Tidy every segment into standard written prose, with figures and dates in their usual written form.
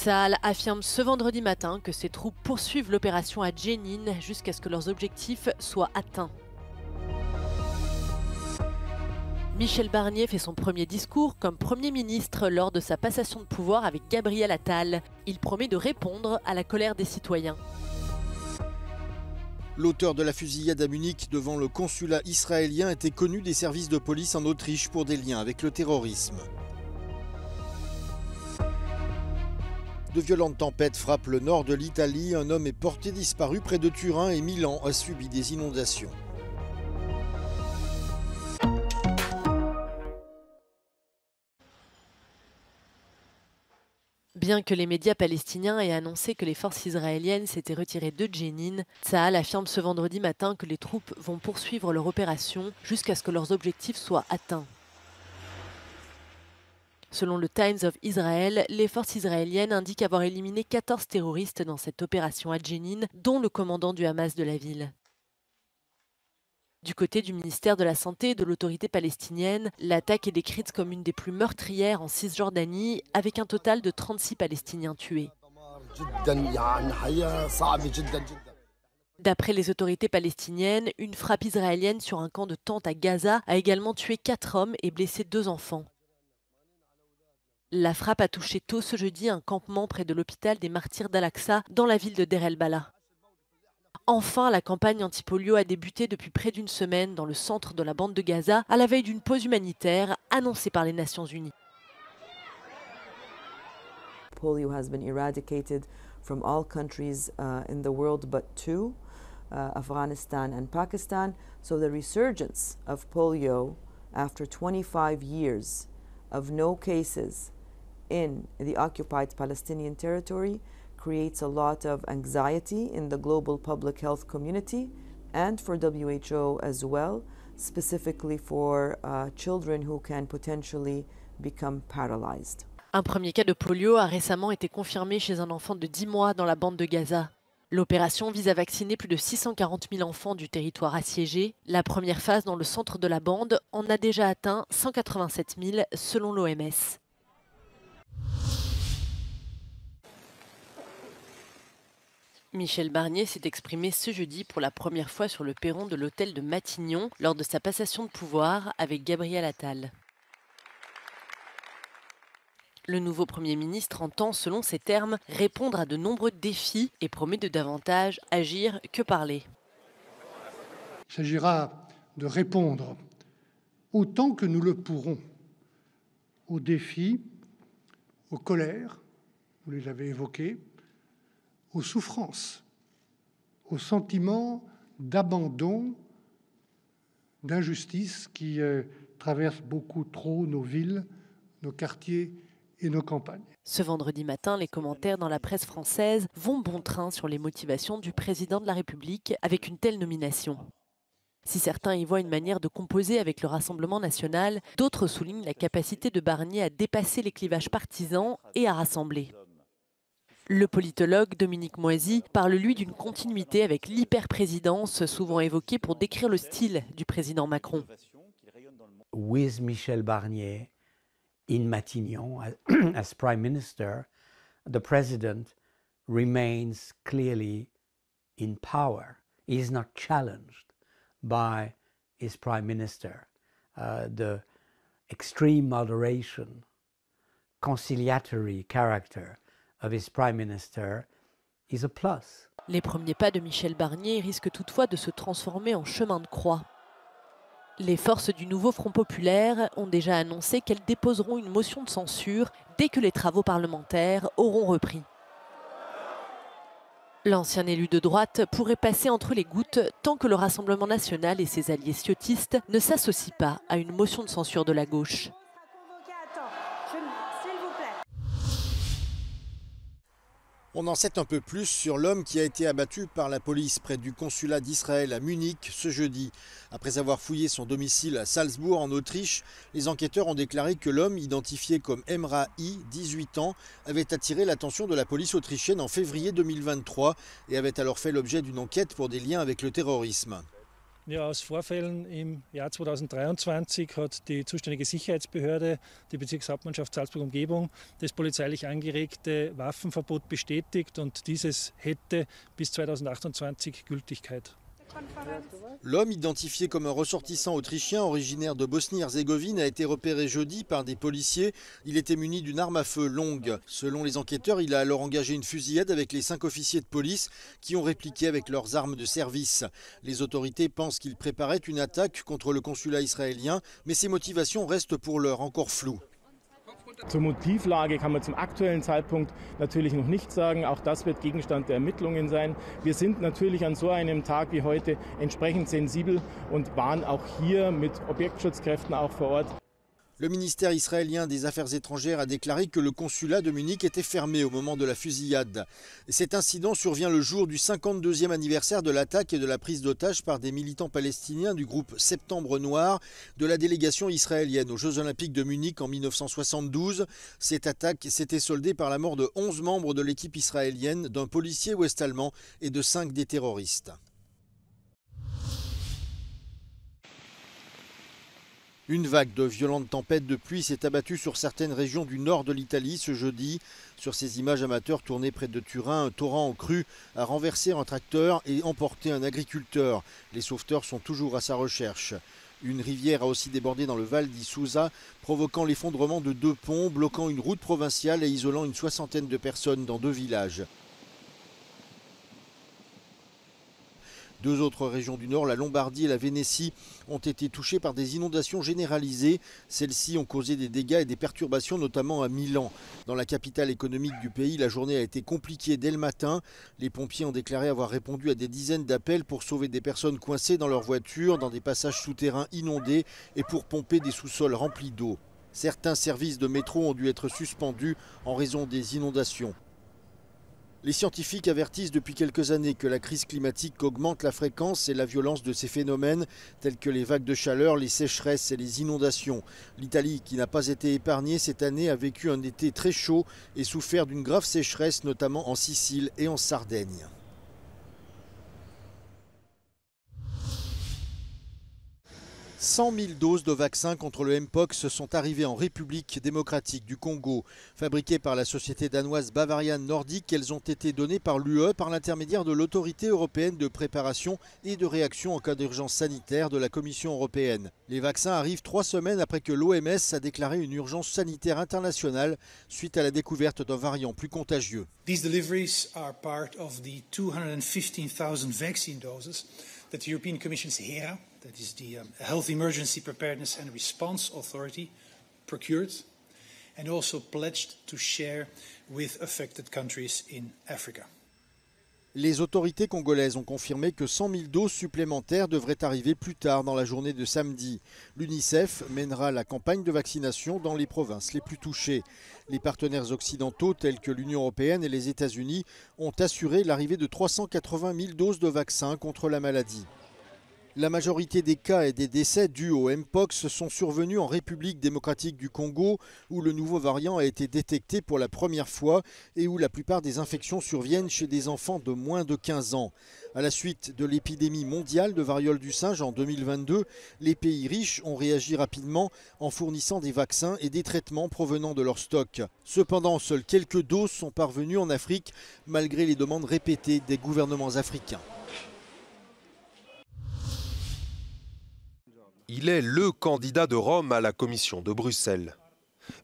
Tsahal affirme ce vendredi matin que ses troupes poursuivent l'opération à Jenin jusqu'à ce que leurs objectifs soient atteints. Michel Barnier fait son premier discours comme Premier ministre lors de sa passation de pouvoir avec Gabriel Attal. Il promet de répondre à la colère des citoyens. L'auteur de la fusillade à Munich devant le consulat israélien était connu des services de police en Autriche pour des liens avec le terrorisme. De violentes tempêtes frappent le nord de l'Italie. Un homme est porté disparu près de Turin et Milan a subi des inondations. Bien que les médias palestiniens aient annoncé que les forces israéliennes s'étaient retirées de Jenin, Tsahal affirme ce vendredi matin que les troupes vont poursuivre leur opération jusqu'à ce que leurs objectifs soient atteints. Selon le Times of Israel, les forces israéliennes indiquent avoir éliminé 14 terroristes dans cette opération à Jenin, dont le commandant du Hamas de la ville. Du côté du ministère de la Santé et de l'autorité palestinienne, l'attaque est décrite comme une des plus meurtrières en Cisjordanie, avec un total de 36 Palestiniens tués. D'après les autorités palestiniennes, une frappe israélienne sur un camp de tentes à Gaza a également tué 4 hommes et blessé 2 enfants. La frappe a touché tôt ce jeudi un campement près de l'hôpital des Martyrs d'Al-Aqsa dans la ville de Deir el-Balah. Enfin, la campagne anti-polio a débuté depuis près d'une semaine dans le centre de la bande de Gaza, à la veille d'une pause humanitaire annoncée par les Nations Unies. Polio has been eradicated from all countries in the world but 2, Afghanistan and Pakistan. So the resurgence of polio after 25 years of no cases in the occupied Palestinian territory creates a lot of anxiety in the global public health community and for WHO as well, specifically for children who can potentially become paralyzed. Un premier cas de polio a récemment été confirmé chez un enfant de 10 mois dans la bande de Gaza. L'opération vise à vacciner plus de 640 000 enfants du territoire assiégé. La première phase dans le centre de la bande en a déjà atteint 187 000 selon l'OMS. Michel Barnier s'est exprimé ce jeudi pour la première fois sur le perron de l'hôtel de Matignon lors de sa passation de pouvoir avec Gabriel Attal. Le nouveau Premier ministre entend, selon ses termes, répondre à de nombreux défis et promet de davantage agir que parler. Il s'agira de répondre autant que nous le pourrons aux défis, aux colères, vous les avez évoquées, aux souffrances, aux sentiments d'abandon, d'injustice qui traversent beaucoup trop nos villes, nos quartiers et nos campagnes. Ce vendredi matin, les commentaires dans la presse française vont bon train sur les motivations du président de la République avec une telle nomination. Si certains y voient une manière de composer avec le Rassemblement national, d'autres soulignent la capacité de Barnier à dépasser les clivages partisans et à rassembler. Le politologue Dominique Moisy parle lui d'une continuité avec l'hyperprésidence souvent évoquée pour décrire le style du président Macron. With Michel Barnier in Matignon as Prime Minister, the President remains clearly in power. He is not challenged by his Prime Minister. The extreme moderation, conciliatory character of his Prime Minister is a plus. Les premiers pas de Michel Barnier risquent toutefois de se transformer en chemin de croix. Les forces du nouveau Front populaire ont déjà annoncé qu'elles déposeront une motion de censure dès que les travaux parlementaires auront repris. L'ancien élu de droite pourrait passer entre les gouttes tant que le Rassemblement national et ses alliés ciotistes ne s'associent pas à une motion de censure de la gauche. On en sait un peu plus sur l'homme qui a été abattu par la police près du consulat d'Israël à Munich ce jeudi. Après avoir fouillé son domicile à Salzbourg en Autriche, les enquêteurs ont déclaré que l'homme, identifié comme Emrah I, 18 ans, avait attiré l'attention de la police autrichienne en février 2023 et avait alors fait l'objet d'une enquête pour des liens avec le terrorisme. Ja, aus Vorfällen im Jahr 2023 hat die zuständige Sicherheitsbehörde, die Bezirkshauptmannschaft Salzburg-Umgebung, das polizeilich angeregte Waffenverbot bestätigt und dieses hätte bis 2028 Gültigkeit. L'homme, identifié comme un ressortissant autrichien originaire de Bosnie-Herzégovine, a été repéré jeudi par des policiers. Il était muni d'une arme à feu longue. Selon les enquêteurs, il a alors engagé une fusillade avec les 5 officiers de police qui ont répliqué avec leurs armes de service. Les autorités pensent qu'il préparait une attaque contre le consulat israélien, mais ses motivations restent pour l'heure encore floues. Zur Motivlage kann man zum aktuellen Zeitpunkt natürlich noch nichts sagen. Auch das wird Gegenstand der Ermittlungen sein. Wir sind natürlich an so einem Tag wie heute entsprechend sensibel und waren auch hier mit Objektschutzkräften auch vor Ort. Le ministère israélien des Affaires étrangères a déclaré que le consulat de Munich était fermé au moment de la fusillade. Cet incident survient le jour du 52e anniversaire de l'attaque et de la prise d'otage par des militants palestiniens du groupe Septembre Noir de la délégation israélienne aux Jeux Olympiques de Munich en 1972. Cette attaque s'était soldée par la mort de 11 membres de l'équipe israélienne, d'un policier ouest-allemand et de 5 des terroristes. Une vague de violentes tempêtes de pluie s'est abattue sur certaines régions du nord de l'Italie ce jeudi. Sur ces images amateurs tournées près de Turin, un torrent en crue a renversé un tracteur et emporté un agriculteur. Les sauveteurs sont toujours à sa recherche. Une rivière a aussi débordé dans le Val di Susa, provoquant l'effondrement de 2 ponts, bloquant une route provinciale et isolant une 60aine de personnes dans 2 villages. 2 autres régions du Nord, la Lombardie et la Vénétie, ont été touchées par des inondations généralisées. Celles-ci ont causé des dégâts et des perturbations, notamment à Milan. Dans la capitale économique du pays, la journée a été compliquée dès le matin. Les pompiers ont déclaré avoir répondu à des dizaines d'appels pour sauver des personnes coincées dans leurs voitures, dans des passages souterrains inondés et pour pomper des sous-sols remplis d'eau. Certains services de métro ont dû être suspendus en raison des inondations. Les scientifiques avertissent depuis quelques années que la crise climatique augmente la fréquence et la violence de ces phénomènes, tels que les vagues de chaleur, les sécheresses et les inondations. L'Italie, qui n'a pas été épargnée cette année, a vécu un été très chaud et souffert d'une grave sécheresse, notamment en Sicile et en Sardaigne. « 100 000 doses de vaccins contre le Mpox sont arrivées en République démocratique du Congo. Fabriquées par la société danoise Bavarian Nordic, elles ont été données par l'UE par l'intermédiaire de l'autorité européenne de préparation et de réaction en cas d'urgence sanitaire de la Commission européenne. Les vaccins arrivent 3 semaines après que l'OMS a déclaré une urgence sanitaire internationale suite à la découverte d'un variant plus contagieux. These deliveries are part of the 215,000 vaccine doses that the European Commission's HERA, that is the Health Emergency Preparedness and Response Authority, procured and also pledged to share with affected countries in Africa. Les autorités congolaises ont confirmé que 100 000 doses supplémentaires devraient arriver plus tard dans la journée de samedi. L'UNICEF mènera la campagne de vaccination dans les provinces les plus touchées. Les partenaires occidentaux tels que l'Union européenne et les États-Unis ont assuré l'arrivée de 380 000 doses de vaccins contre la maladie. La majorité des cas et des décès dus au Mpox sont survenus en République démocratique du Congo, où le nouveau variant a été détecté pour la première fois et où la plupart des infections surviennent chez des enfants de moins de 15 ans. À la suite de l'épidémie mondiale de variole du singe en 2022, les pays riches ont réagi rapidement en fournissant des vaccins et des traitements provenant de leur stock. Cependant, seules quelques doses sont parvenues en Afrique, malgré les demandes répétées des gouvernements africains. Il est le candidat de Rome à la Commission de Bruxelles.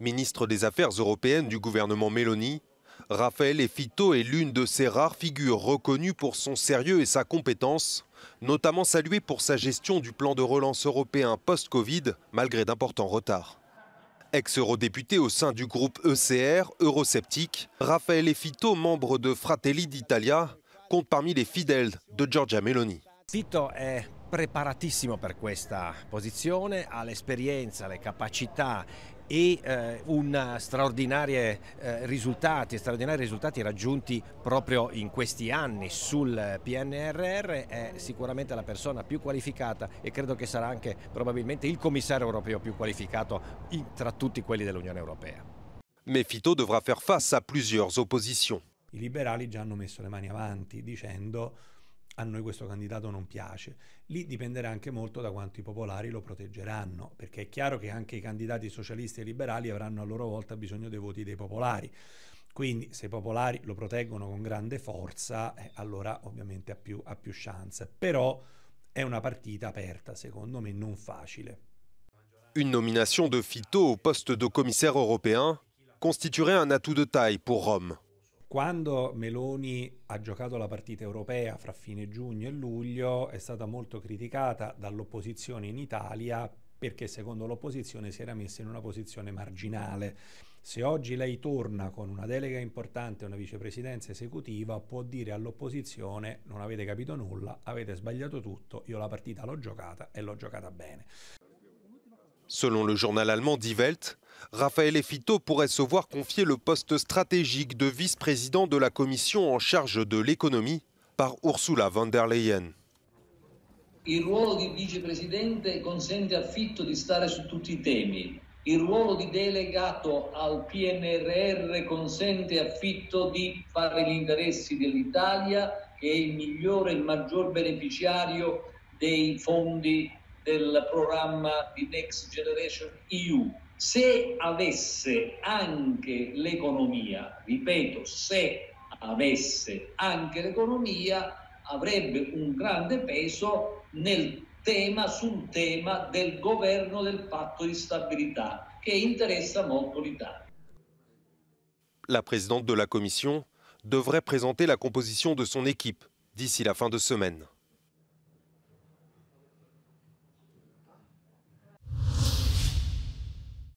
Ministre des Affaires européennes du gouvernement Meloni, Raffaele Fitto est l'une de ces rares figures reconnues pour son sérieux et sa compétence, notamment saluée pour sa gestion du plan de relance européen post-Covid, malgré d'importants retards. Ex-eurodéputé au sein du groupe ECR, eurosceptique, Raffaele Fitto, membre de Fratelli d'Italia, compte parmi les fidèles de Giorgia Meloni. Fitto è preparatissimo per questa posizione, ha l'esperienza, le capacità e straordinari risultati raggiunti proprio in questi anni sul PNRR. È sicuramente la persona più qualificata e credo che sarà anche probabilmente il commissario europeo più qualificato tra tutti quelli dell'Unione Europea. Mais Fitto devra faire face à plusieurs oppositions. I liberali già hanno messo le mani avanti dicendo a noi questo candidato non piace. Lì dipenderà anche molto da quanto i popolari lo proteggeranno, perché è chiaro che anche i candidati socialisti e liberali avranno a loro volta bisogno dei voti dei popolari. Quindi se i popolari lo proteggono con grande forza, allora ovviamente ha più chance. Però è una partita aperta, secondo me non facile. Une nomination de Fitto au poste de commissaire européen constituerait un atout de taille pour Rome. Quando Meloni ha giocato la partita europea fra fine giugno e luglio è stata molto criticata dall'opposizione in Italia perché secondo l'opposizione si era messa in una posizione marginale. Se oggi lei torna con una delega importante e una vicepresidenza esecutiva, può dire all'opposizione: non avete capito nulla, avete sbagliato tutto, io la partita l'ho giocata e l'ho giocata bene. Selon le journal allemand Die Welt, Raffaele Fitto pourrait se voir confier le poste stratégique de vice-président de la commission en charge de l'économie par Ursula von der Leyen. Il ruolo di vicepresidente consente a Fitto di stare su tutti i temi. Il ruolo di delegato al PNRR consente a Fitto di fare gli interessi dell'Italia, che è il migliore e il maggior beneficiario dei fondi del programma di Next Generation EU. Se avesse anche l'economia, ripeto, se avesse anche l'economia, avrebbe un grande peso sul tema del governo del patto di stabilità, che interessa molto l'Italia. La présidente de la commission devrait présenter la composition de son équipe d'ici la fin de semaine.